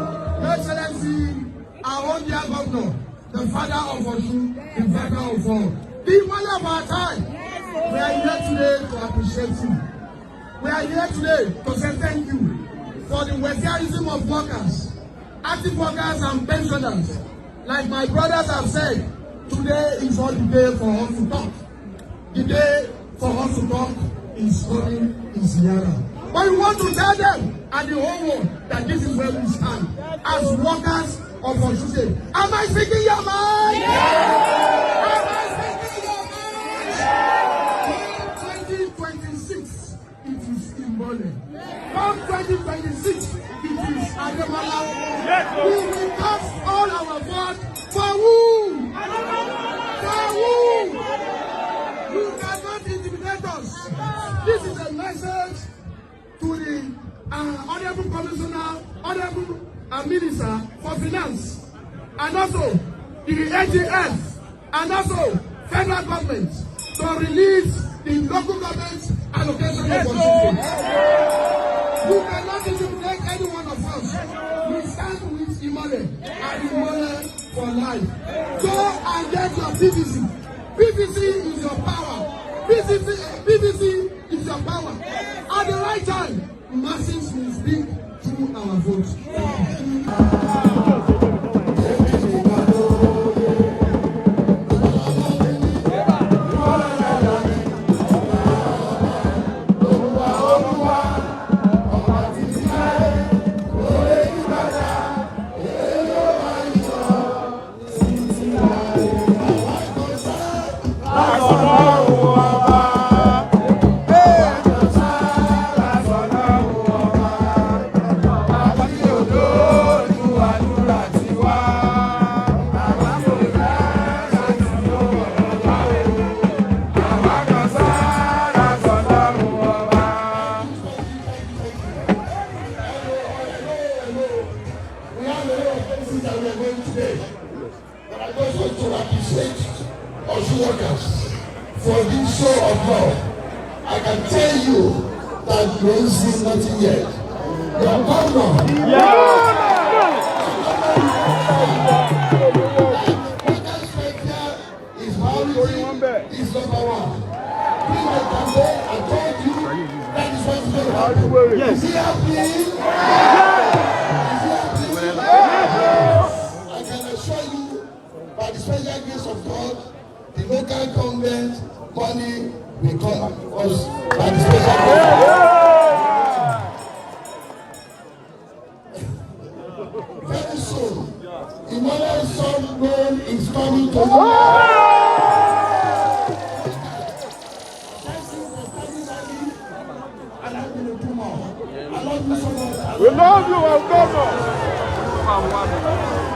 Excellency, our own dear governor, the father of Osun, the father of all, the one of our time. We are here today to appreciate you. We are here today to say thank you for the welfareism of workers, active workers and pensioners. Like my brothers have said, today is not the day for us to talk. The day for us to talk is coming in Sierra. But we want to tell them and the whole world that this is where we stand as workers of Osun State. Am I speaking your mind? Yeah. Am I speaking your mind? 2026, it is Imbole. From 2026, it is Ademala. We will cast all our vote for who? For who? You cannot intimidate us. This is a message to the Honorable Commissioner, Honorable Minister for Finance, and also the AGF, and also federal government to release the local government allocation of Osun. You cannot intimidate any one of us. We stand with Imole and Imole for life. Go and get your PVC. PVC is your power. PVC is your power. At the right time, masses will speak through our votes. That we are going today, but I just want to appreciate Osun workers for this show of love. I can tell you that you ain't seen nothing yet. Your governor, is priority is number one. I told you that is what is going to happen. Yes. Is he happy? I can assure you, by the special grace of God, the local government money will come us by the special grace of God. Very soon, another sub loan is coming to you. We love you, our governor.